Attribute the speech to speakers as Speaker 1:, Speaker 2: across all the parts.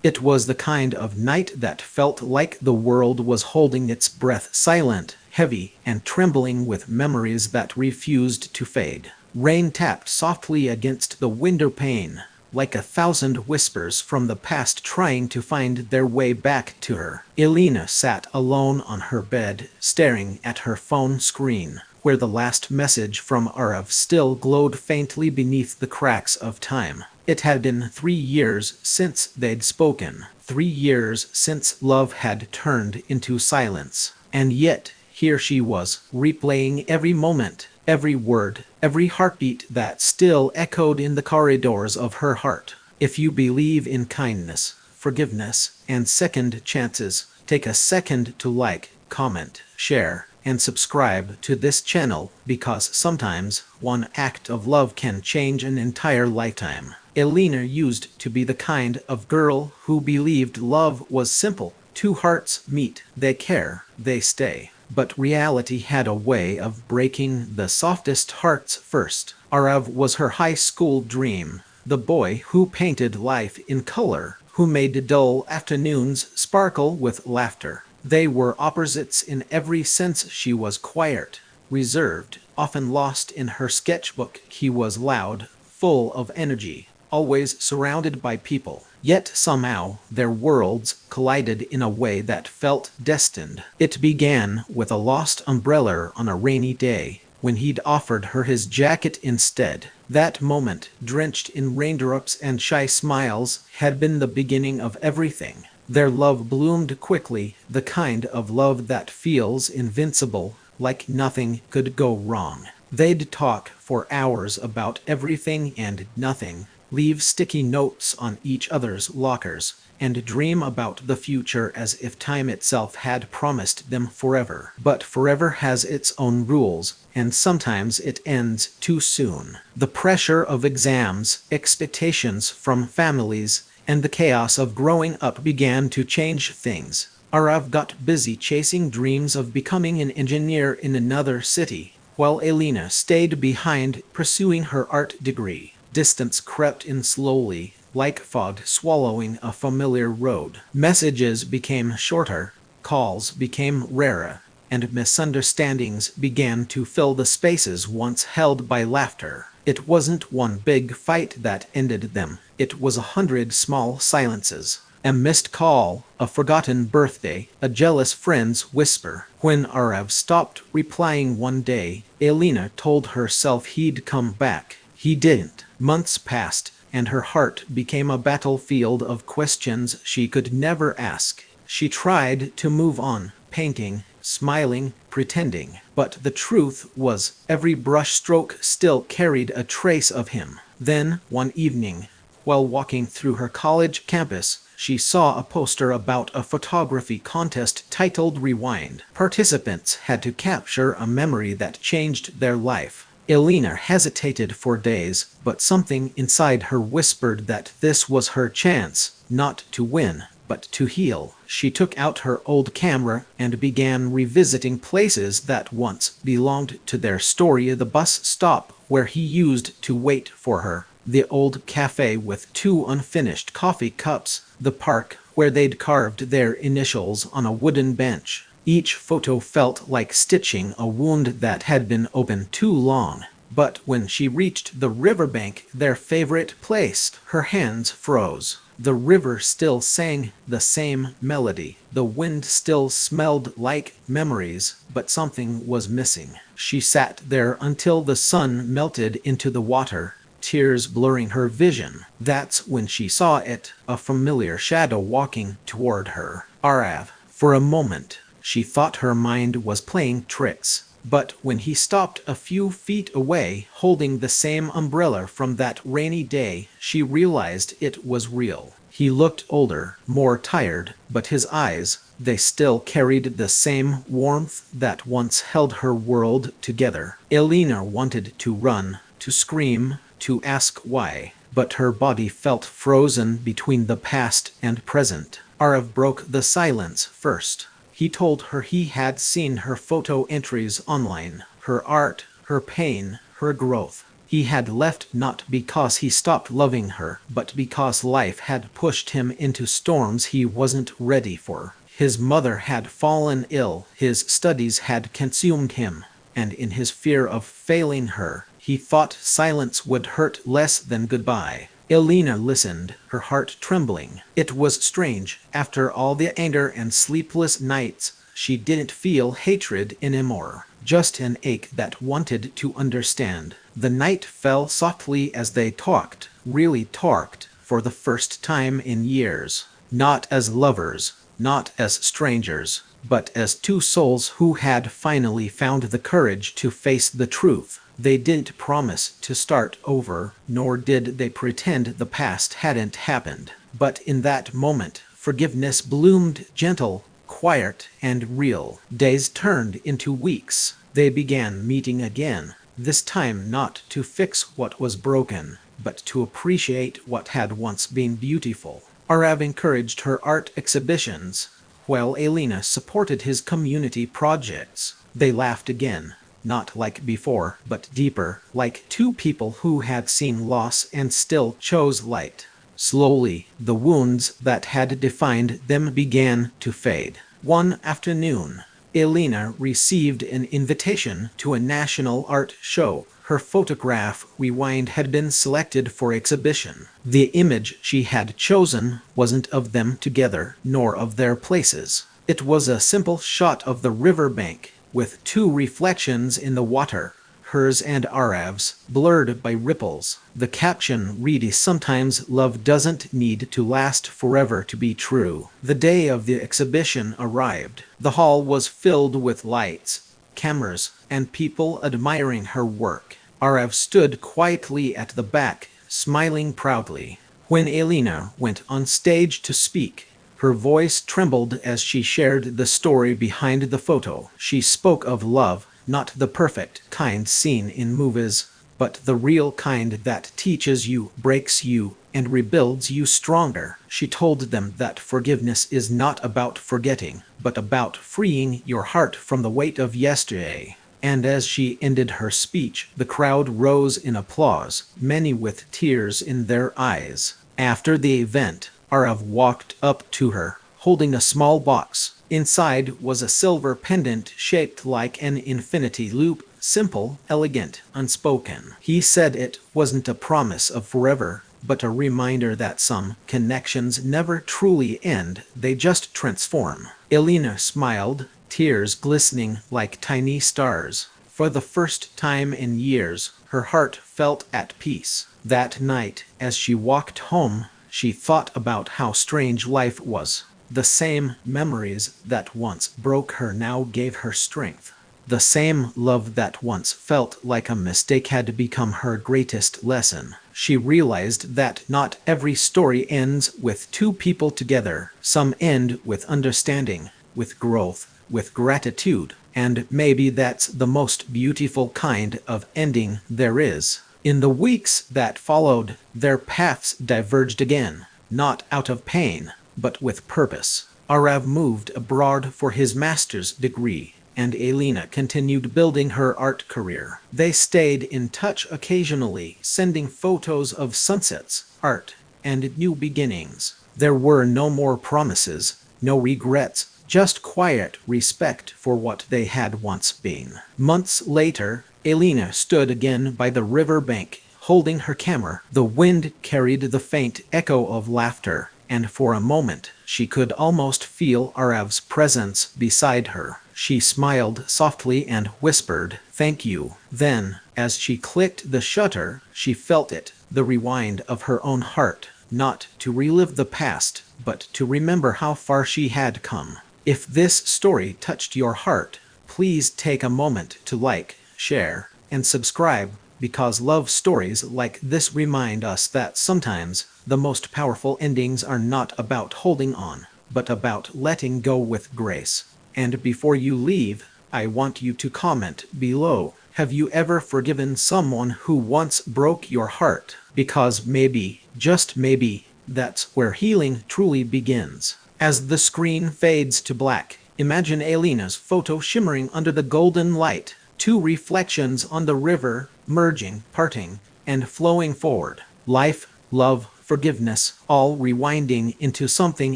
Speaker 1: It was the kind of night that felt like the world was holding its breath, silent, heavy, and trembling with memories that refused to fade. Rain tapped softly against the window pane, like a thousand whispers from the past trying to find their way back to her. Alina sat alone on her bed, staring at her phone screen, where the last message from Aarav still glowed faintly beneath the cracks of time. It had been 3 years since they'd spoken, 3 years since love had turned into silence. And yet, here she was, replaying every moment, every word, every heartbeat that still echoed in the corridors of her heart. If you believe in kindness, forgiveness, and second chances, take a second to like, comment, share, and subscribe to this channel, because sometimes one act of love can change an entire lifetime. Alina used to be the kind of girl who believed love was simple. Two hearts meet, they care, they stay. But reality had a way of breaking the softest hearts first. Aarav was her high school dream, the boy who painted life in color, who made dull afternoons sparkle with laughter. They were opposites in every sense. She was quiet, reserved, often lost in her sketchbook. He was loud, full of energy, always surrounded by people. Yet somehow their worlds collided in a way that felt destined. It began with a lost umbrella on a rainy day, when he'd offered her his jacket instead. That moment, drenched in raindrops and shy smiles, had been the beginning of everything. Their love bloomed quickly, the kind of love that feels invincible, like nothing could go wrong. They'd talk for hours about everything and nothing, leave sticky notes on each other's lockers, and dream about the future as if time itself had promised them forever. But forever has its own rules, and sometimes it ends too soon. The pressure of exams, expectations from families, and the chaos of growing up began to change things. Aarav got busy chasing dreams of becoming an engineer in another city, while Alina stayed behind pursuing her art degree. Distance crept in slowly, like fog swallowing a familiar road. Messages became shorter, calls became rarer, and misunderstandings began to fill the spaces once held by laughter. It wasn't one big fight that ended them. It was 100 small silences. A missed call, a forgotten birthday, a jealous friend's whisper. When Aarav stopped replying one day, Alina told herself he'd come back. He didn't. Months passed, and her heart became a battlefield of questions she could never ask. She tried to move on, painting, smiling, pretending. But the truth was, every brushstroke still carried a trace of him. Then, one evening, while walking through her college campus, she saw a poster about a photography contest titled Rewind. Participants had to capture a memory that changed their life. Alina hesitated for days, but something inside her whispered that this was her chance, not to win, but to heal. She took out her old camera and began revisiting places that once belonged to their story: the bus stop where he used to wait for her, the old cafe with 2 unfinished coffee cups, the park where they'd carved their initials on a wooden bench. Each photo felt like stitching a wound that had been open too long. But when she reached the riverbank, their favorite place, her hands froze. The river still sang the same melody. The wind still smelled like memories, but something was missing. She sat there until the sun melted into the water, tears blurring her vision. That's when she saw it, a familiar shadow walking toward her. Aarav. For a moment, she thought her mind was playing tricks. But when he stopped a few feet away, holding the same umbrella from that rainy day, she realized it was real. He looked older, more tired, but his eyes, they still carried the same warmth that once held her world together. Alina wanted to run, to scream, to ask why, but her body felt frozen between the past and present. Aarav broke the silence first. He told her he had seen her photo entries online, her art, her pain, her growth. He had left not because he stopped loving her, but because life had pushed him into storms he wasn't ready for. His mother had fallen ill, his studies had consumed him, and in his fear of failing her, he thought silence would hurt less than goodbye. Alina listened, her heart trembling. It was strange. After all the anger and sleepless nights, she didn't feel hatred anymore, just an ache that wanted to understand. The night fell softly as they talked, really talked, for the first time in years. Not as lovers, not as strangers, but as two souls who had finally found the courage to face the truth. They didn't promise to start over, nor did they pretend the past hadn't happened. But in that moment, forgiveness bloomed, gentle, quiet, and real. Days turned into weeks. They began meeting again, this time not to fix what was broken, but to appreciate what had once been beautiful. Aarav encouraged her art exhibitions, while Alina supported his community projects. They laughed again, not like before, but deeper, like two people who had seen loss and still chose light. Slowly, the wounds that had defined them began to fade. One afternoon, Alina received an invitation to a national art show. Her photograph rewind had been selected for exhibition. The image she had chosen wasn't of them together, nor of their places. It was a simple shot of the riverbank, with two reflections in the water, hers and Aarav's, blurred by ripples. The caption read, "Sometimes love doesn't need to last forever to be true." The day of the exhibition arrived. The hall was filled with lights, cameras, and people admiring her work. Aarav stood quietly at the back, smiling proudly. When Alina went on stage to speak, her voice trembled as she shared the story behind the photo. She spoke of love, not the perfect kind seen in movies, but the real kind that teaches you, breaks you, and rebuilds you stronger. She told them that forgiveness is not about forgetting, but about freeing your heart from the weight of yesterday. And as she ended her speech, the crowd rose in applause, many with tears in their eyes. After the event, Aarav walked up to her, holding a small box. Inside was a silver pendant shaped like an infinity loop, simple, elegant, unspoken. He said it wasn't a promise of forever, but a reminder that some connections never truly end, they just transform. Alina smiled, tears glistening like tiny stars. For the first time in years, her heart felt at peace. That night, as she walked home, she thought about how strange life was. The same memories that once broke her now gave her strength. The same love that once felt like a mistake had become her greatest lesson. She realized that not every story ends with two people together. Some end with understanding, with growth, with gratitude, and maybe that's the most beautiful kind of ending there is. In the weeks that followed, their paths diverged again, not out of pain, but with purpose. Aarav moved abroad for his master's degree, and Alina continued building her art career. They stayed in touch occasionally, sending photos of sunsets, art, and new beginnings. There were no more promises, no regrets, just quiet respect for what they had once been. Months later, Alina stood again by the river bank, holding her camera. The wind carried the faint echo of laughter, and for a moment, she could almost feel Aarav's presence beside her. She smiled softly and whispered, "Thank you." Then, as she clicked the shutter, she felt it, the rewind of her own heart, not to relive the past, but to remember how far she had come. If this story touched your heart, please take a moment to like, share, and subscribe, because love stories like this remind us that sometimes the most powerful endings are not about holding on, but about letting go with grace. And before you leave, I want you to comment below. Have you ever forgiven someone who once broke your heart? Because maybe, just maybe, that's where healing truly begins. As the screen fades to black, imagine Alina's photo shimmering under the golden light. Two reflections on the river, merging, parting, and flowing forward. Life, love, forgiveness, all rewinding into something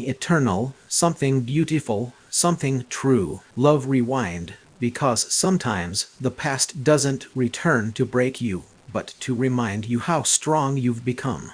Speaker 1: eternal, something beautiful, something true. Love rewind, because sometimes the past doesn't return to break you, but to remind you how strong you've become.